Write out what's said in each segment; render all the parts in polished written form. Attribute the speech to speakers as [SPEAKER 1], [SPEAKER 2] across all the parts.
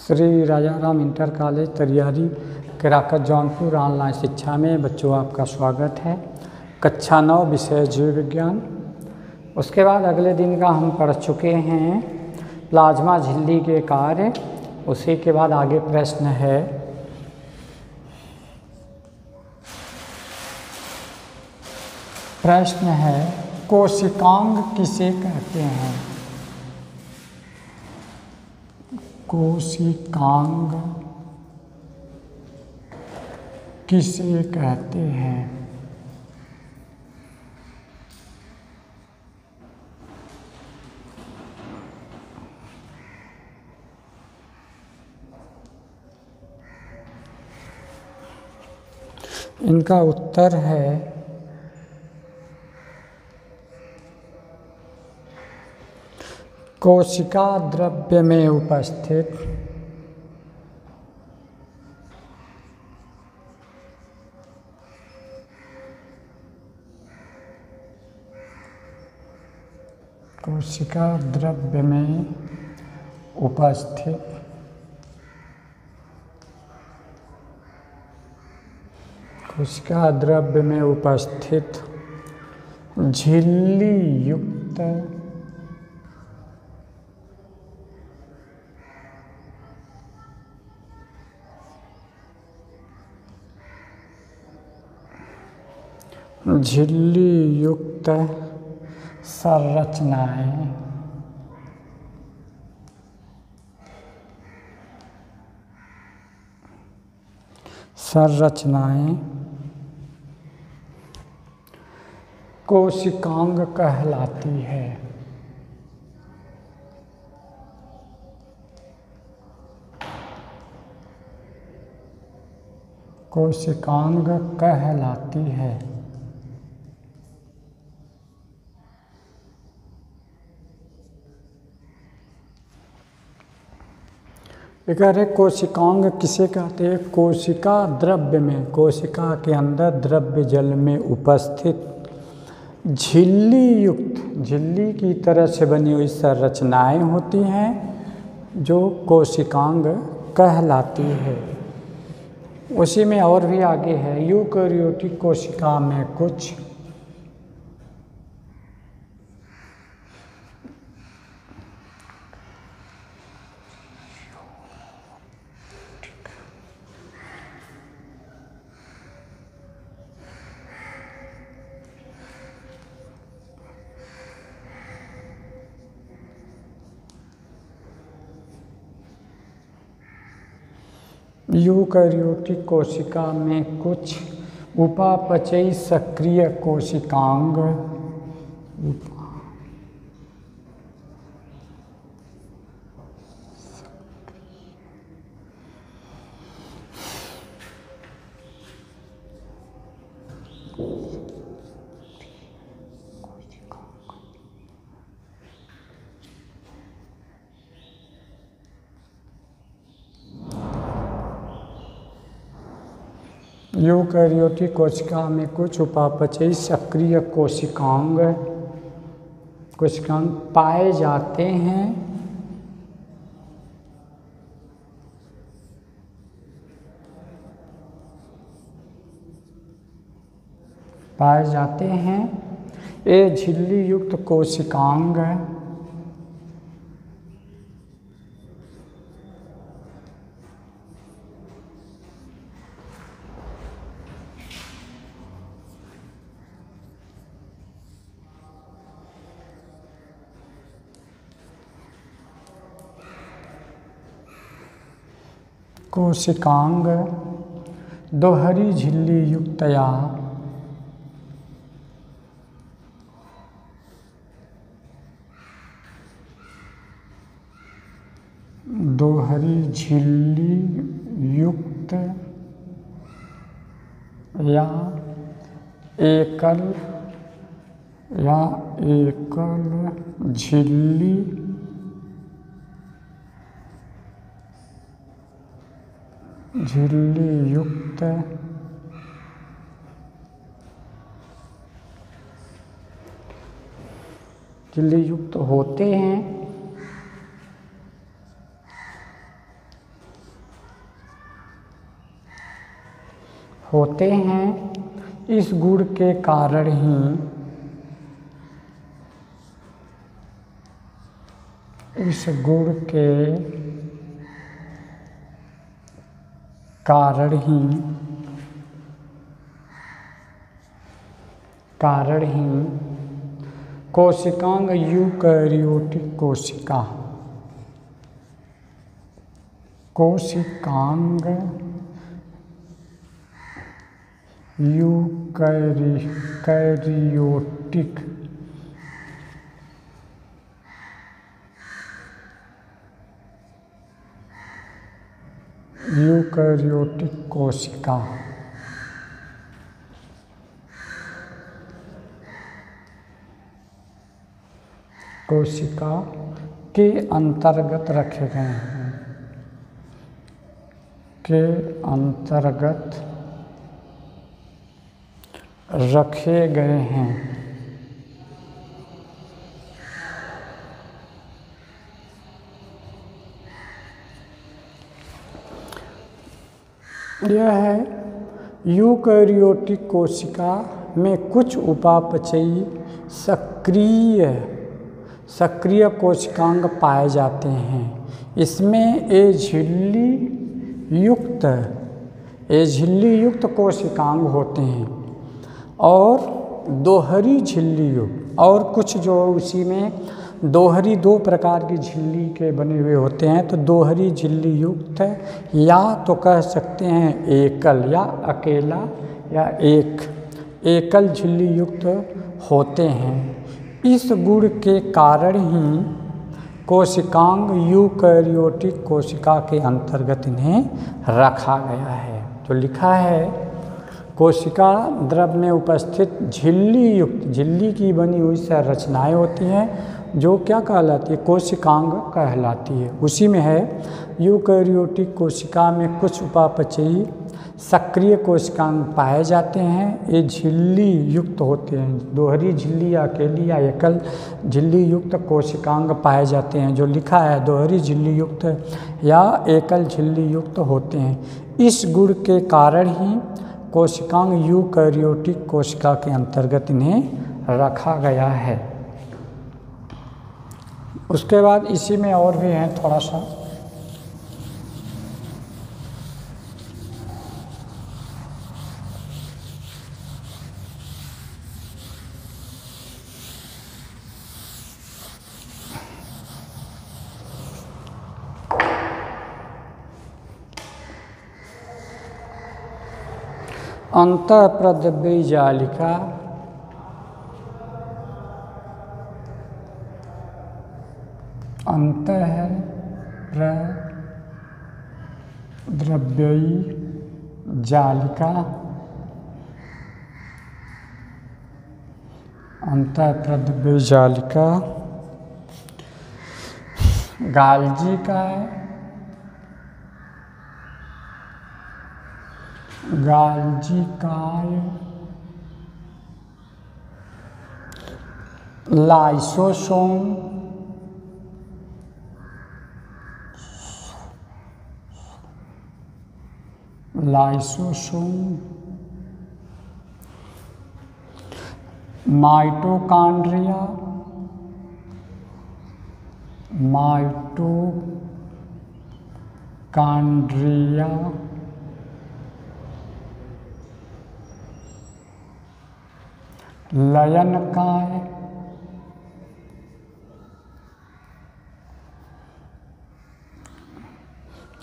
[SPEAKER 1] Shri Rajaram inter college Tariyari Kerakat Jaunpur online शिक्षा में बच्चों आपका स्वागत है। कक्षा 9 विषय जीव विज्ञान। उसके बाद अगले दिन का हम पढ़ चुके हैं प्लाज्मा झिल्ली के कार्य। उसी के बाद आगे प्रश्न है कोशिकांग किसे कहते हैं। कोशिकांग किसे कहते हैं। इनका उत्तर है कोशिका द्रव्य में उपस्थित कोशिका द्रव्य में उपस्थित कोशिका द्रव्य में उपस्थित झिल्ली युक्त संरचनाएं कोशिकांग कहलाती है। कोशिकांग कहलाती है। अगर कोशिकांग किसे कहते हैं। कोशिका द्रव्य में, कोशिका के अंदर द्रव्य जल में उपस्थित झिल्ली युक्त, झिल्ली की तरह से बनी हुई संरचनाएं होती हैं जो कोशिकांग कहलाती है। उसी में और भी आगे है यूकेरियोटिक कोशिका में कुछ यूकेरियोटिक कोशिका में कुछ उपापचयी सक्रिय कोशिकांग यूकेरियोटिक कोशिका में कुछ उपापचयी सक्रिय कोशिकांग पाए जाते हैं। ये झिल्ली युक्त कोशिकांग दोहरी झिल्ली युक्त या दोहरी झिल्ली युक्त या एकल झिल्ली युक्त होते हैं। होते हैं। इस गुण के कारण ही इस गुण के कारण ही कोशिकांग यूकैरियोटिक कोशिकांग यूकैरियोटिक कोशिका के अंतर्गत रखे गए हैं, के अंतर्गत रखे गए हैं। यह है यूकैरियोटिक कोशिका में कुछ उपापचयी सक्रिय कोशिकांग पाए जाते हैं। इसमें झिल्ली युक्त कोशिकांग होते हैं और दोहरी झिल्ली युक्त, और कुछ जो उसी में दोहरी 2 प्रकार की झिल्ली के बने हुए होते हैं। तो दोहरी झिल्ली युक्त या तो कह सकते हैं एकल या अकेला या एकल झिल्ली युक्त होते हैं। इस गुण के कारण ही कोशिकांग यूकैरियोटिक कोशिका के अंतर्गत इन्हें रखा गया है। तो लिखा है कोशिका द्रव में उपस्थित झिल्ली युक्त, झिल्ली की बनी हुई संरचनाएं होती हैं जो क्या कहलाती है, कोशिकांग कहलाती है। उसी में है यूकैरियोटिक कोशिका में कुछ उपापचयी सक्रिय कोशिकांग पाए जाते हैं। ये झिल्ली युक्त होते हैं, दोहरी झिल्ली या अकेली या एकल झिल्ली युक्त कोशिकांग पाए जाते हैं। जो लिखा है दोहरी झिल्ली युक्त या एकल झिल्ली युक्त होते हैं। इस गुण के कारण ही कोशिकांग यूकैरियोटिक कोशिका के अंतर्गत इन्हें रखा गया है। उसके बाद इसी में और भी हैं थोड़ा सा। अंतःप्रद्रव्य जालिका अंतःप्रद्रव्यी जालिका गाल्जी का है, गाल्जिकाय, लाइसोसोम, माइटोकॉन्ड्रिया,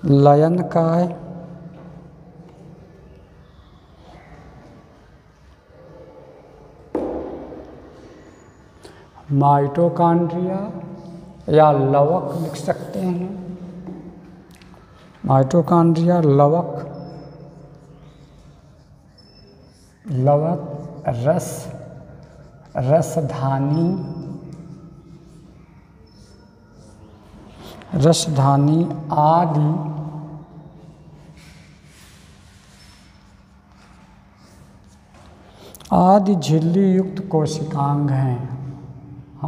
[SPEAKER 1] लयनकाय, माइटोकॉन्ड्रिया या लवक लिख सकते हैं। माइटोकॉन्ड्रिया, लवक, रसधानी आदि झिल्ली युक्त कोशिकांग हैं।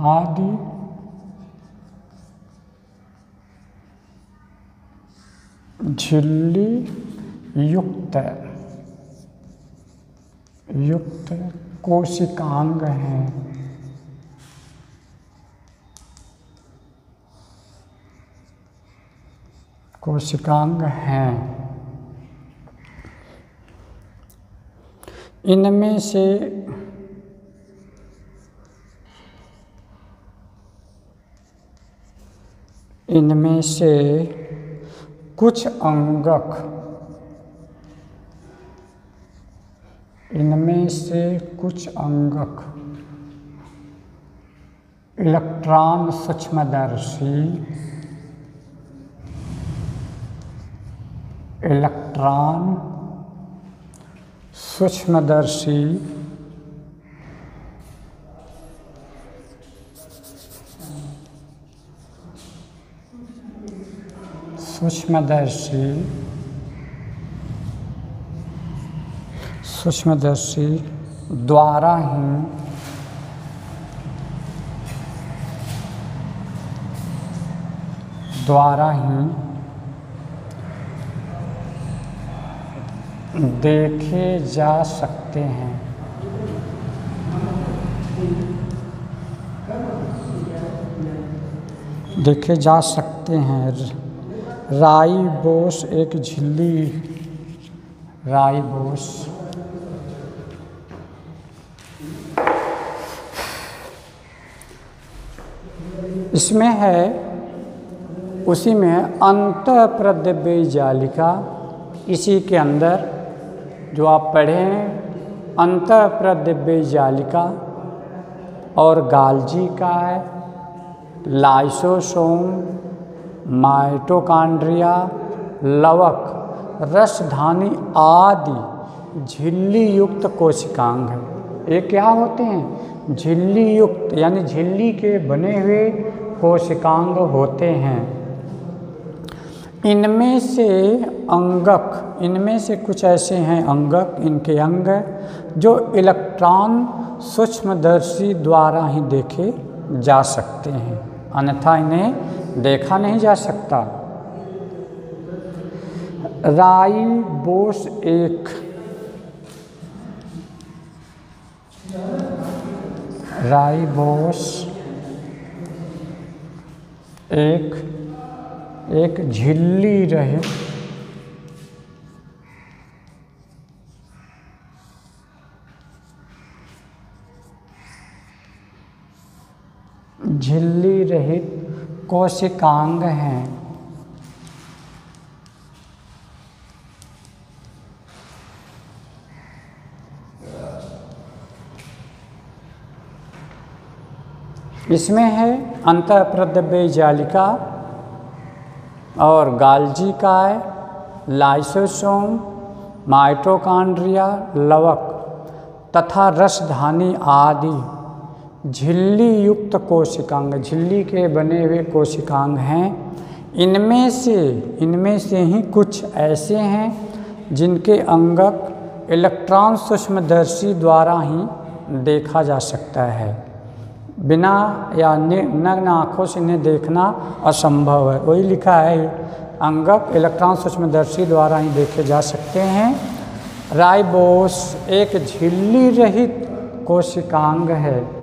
[SPEAKER 1] आदि झिल्ली युक्त युक्त कोशिकांग हैं। कोशिकांग हैं। इनमें से कुछ अंगक, इनमें से कुछ अंगक इलेक्ट्रॉन सूक्ष्मदर्शी, इलेक्ट्रॉन सूक्ष्मदर्शी सूक्ष्मदर्शी द्वारा ही देखे जा सकते हैं। देखे जा सकते हैं। राइबोस एक झिल्ली, राइबोस इसमें है, उसी में है अंतःप्रद्रव्य जालिका। इसी के अंदर जो आप पढ़े हैं अंतःप्रद्रव्य जालिका और गाल्जी का है, लाइसोसोम, माइटोकॉन्ड्रिया, लवक, रसधानी आदि झिल्ली युक्त कोशिकांग हैं। ये क्या होते हैं? झिल्ली युक्त यानी झिल्ली के बने हुए कोशिकांग होते हैं। इनमें से अंगक, इनमें से कुछ ऐसे हैं अंगक, इनके अंग जो इलेक्ट्रॉन सूक्ष्मदर्शी द्वारा ही देखे जा सकते हैं, अन्यथा इन्हें देखा नहीं जा सकता। राइबोस एक झिल्ली रहित कोशिकांग हैं। इसमें है अंतःप्रद्रव्य जालिका और गाल्जी का है, लाइसोसोम, माइटोकॉन्ड्रिया, लवक तथा रसधानी आदि झिल्ली युक्त कोशिकांग, झिल्ली के बने हुए कोशिकांग हैं। इनमें से ही कुछ ऐसे हैं जिनके अंगक इलेक्ट्रॉन सूक्ष्मदर्शी द्वारा ही देखा जा सकता है। बिना या नग्न आँखों से इन्हें देखना असंभव है। वही लिखा है, अंगक इलेक्ट्रॉन सूक्ष्मदर्शी द्वारा ही देखे जा सकते हैं। राइबोस एक झिल्ली रहित कोशिकांग है।